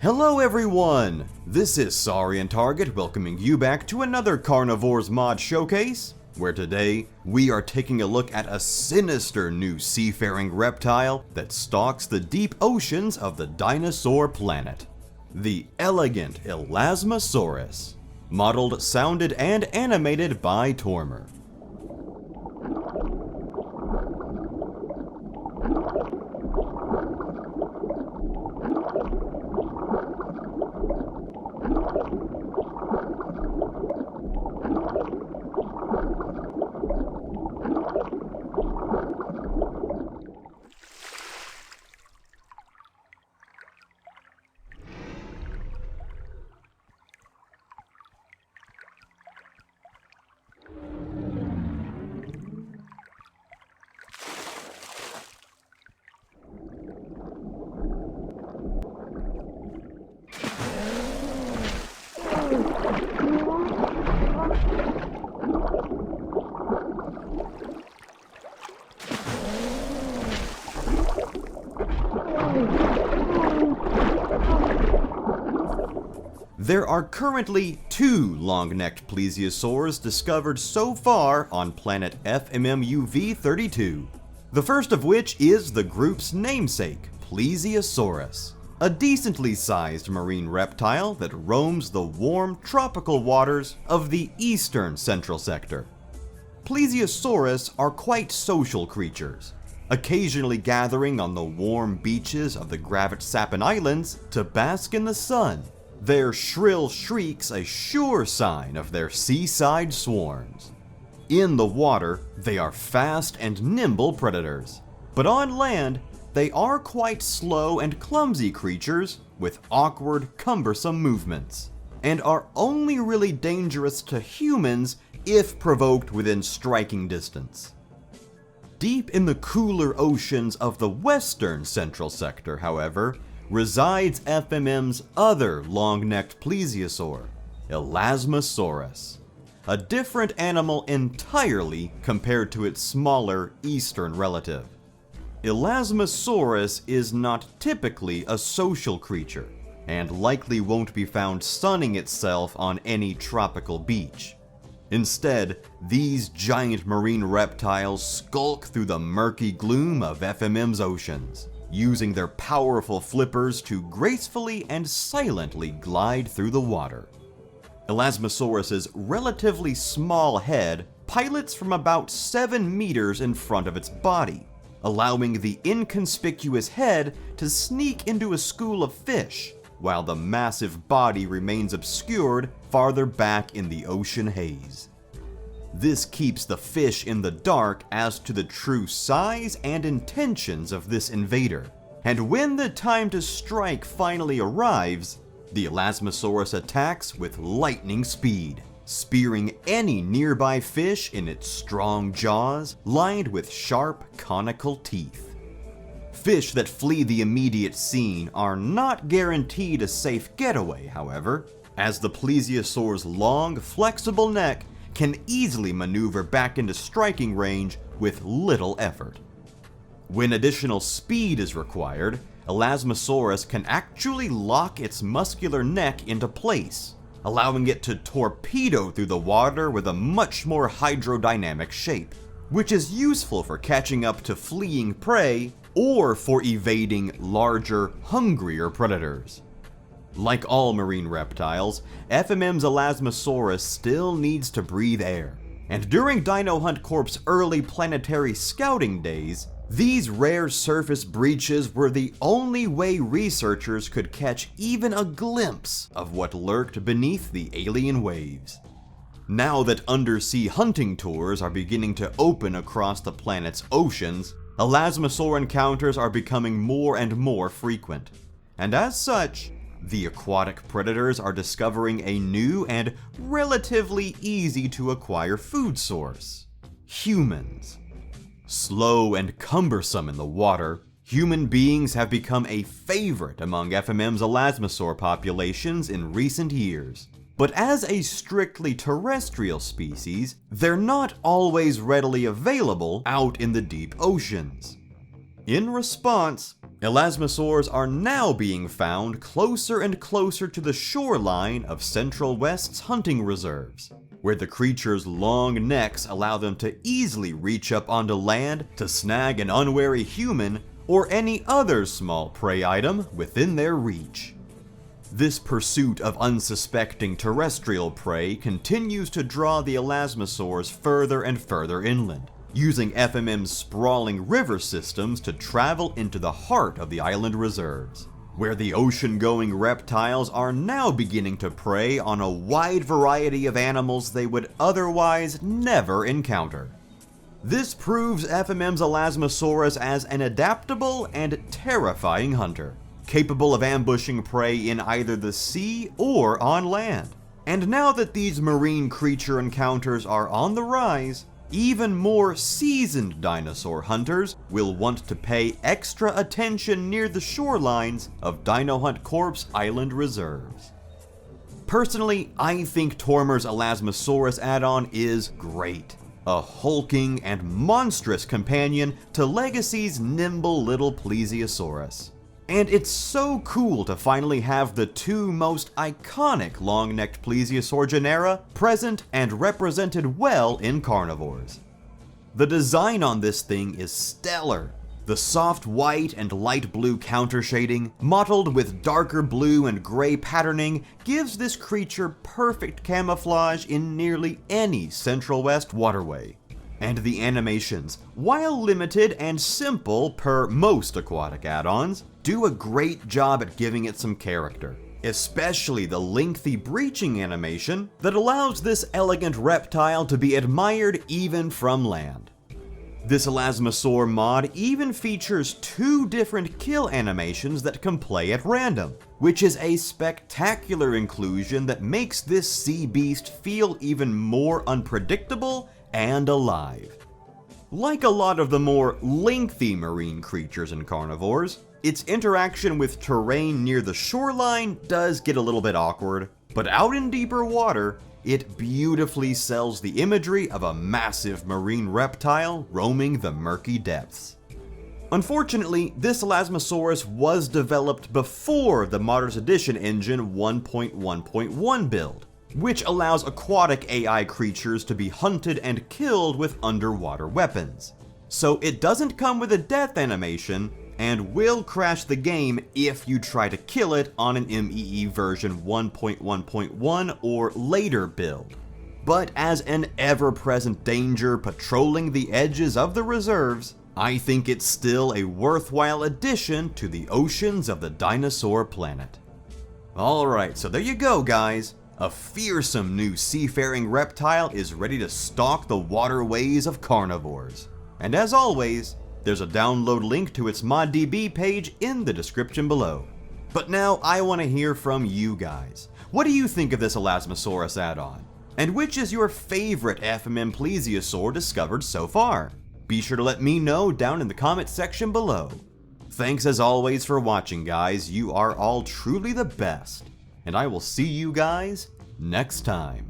Hello everyone! This is Saurian Target welcoming you back to another Carnivores mod showcase, where today we are taking a look at a sinister new seafaring reptile that stalks the deep oceans of the dinosaur planet. The elegant Elasmosaurus, modeled, sounded, and animated by Tormer. There are currently 2 long-necked plesiosaurs discovered so far on planet FMMUV-32. The first of which is the group's namesake, Plesiosaurus, a decently sized marine reptile that roams the warm tropical waters of the eastern central sector. Plesiosaurus are quite social creatures, occasionally gathering on the warm beaches of the Gravit-Sapin Islands to bask in the sun. Their shrill shrieks a sure sign of their seaside swarms. In the water, they are fast and nimble predators, but on land, they are quite slow and clumsy creatures with awkward, cumbersome movements, and are only really dangerous to humans if provoked within striking distance. Deep in the cooler oceans of the western central sector, however, resides FMM's other long-necked plesiosaur, Elasmosaurus, a different animal entirely compared to its smaller eastern relative. Elasmosaurus is not typically a social creature, and likely won't be found sunning itself on any tropical beach. Instead, these giant marine reptiles skulk through the murky gloom of FMM's oceans, using their powerful flippers to gracefully and silently glide through the water. Elasmosaurus's relatively small head pilots from about 7 meters in front of its body, allowing the inconspicuous head to sneak into a school of fish, while the massive body remains obscured farther back in the ocean haze. This keeps the fish in the dark as to the true size and intentions of this invader, and when the time to strike finally arrives, the Elasmosaurus attacks with lightning speed, spearing any nearby fish in its strong jaws lined with sharp, conical teeth. Fish that flee the immediate scene are not guaranteed a safe getaway, however, as the plesiosaur's long, flexible neck can easily maneuver back into striking range with little effort. When additional speed is required, Elasmosaurus can actually lock its muscular neck into place, allowing it to torpedo through the water with a much more hydrodynamic shape, which is useful for catching up to fleeing prey or for evading larger, hungrier predators. Like all marine reptiles, FMM's Elasmosaurus still needs to breathe air, and during Dino Hunt Corp's early planetary scouting days, these rare surface breaches were the only way researchers could catch even a glimpse of what lurked beneath the alien waves. Now that undersea hunting tours are beginning to open across the planet's oceans, Elasmosaur encounters are becoming more and more frequent, and as such, the aquatic predators are discovering a new and relatively easy to acquire food source: humans. Slow and cumbersome in the water, human beings have become a favorite among FMM's Elasmosaur populations in recent years. But as a strictly terrestrial species, they're not always readily available out in the deep oceans. In response, Elasmosaurs are now being found closer and closer to the shoreline of Central West's hunting reserves, where the creature's long necks allow them to easily reach up onto land to snag an unwary human or any other small prey item within their reach. This pursuit of unsuspecting terrestrial prey continues to draw the Elasmosaurs further and further inland, using FMM's sprawling river systems to travel into the heart of the island reserves, where the ocean-going reptiles are now beginning to prey on a wide variety of animals they would otherwise never encounter. This proves FMM's Elasmosaurus as an adaptable and terrifying hunter, capable of ambushing prey in either the sea or on land. And now that these marine creature encounters are on the rise, even more seasoned dinosaur hunters will want to pay extra attention near the shorelines of Dino Hunt Corp's island reserves. Personally, I think Tormer's Elasmosaurus add-on is great. A hulking and monstrous companion to Legacy's nimble little Plesiosaurus. And it's so cool to finally have the two most iconic long-necked plesiosaur genera present and represented well in Carnivores. The design on this thing is stellar. The soft white and light blue counter shading, mottled with darker blue and gray patterning, gives this creature perfect camouflage in nearly any Central West waterway. And the animations, while limited and simple per most aquatic add-ons, do a great job at giving it some character, especially the lengthy breaching animation that allows this elegant reptile to be admired even from land. This Elasmosaur mod even features 2 different kill animations that can play at random, which is a spectacular inclusion that makes this sea beast feel even more unpredictable and alive. Like a lot of the more lengthy marine creatures in Carnivores, its interaction with terrain near the shoreline does get a little bit awkward, but out in deeper water, it beautifully sells the imagery of a massive marine reptile roaming the murky depths. Unfortunately, this Elasmosaurus was developed before the Modders Edition engine 1.1.1 build, which allows aquatic AI creatures to be hunted and killed with underwater weapons. So it doesn't come with a death animation, and will crash the game if you try to kill it on an ME version 1.1.1 or later build. But as an ever-present danger patrolling the edges of the reserves, I think it's still a worthwhile addition to the oceans of the dinosaur planet. Alright, so there you go guys. A fearsome new seafaring reptile is ready to stalk the waterways of Carnivores. And as always, there's a download link to its ModDB page in the description below. But now I want to hear from you guys. What do you think of this Elasmosaurus add-on? And which is your favorite FMM plesiosaur discovered so far? Be sure to let me know down in the comment section below. Thanks as always for watching guys, you are all truly the best. And I will see you guys next time.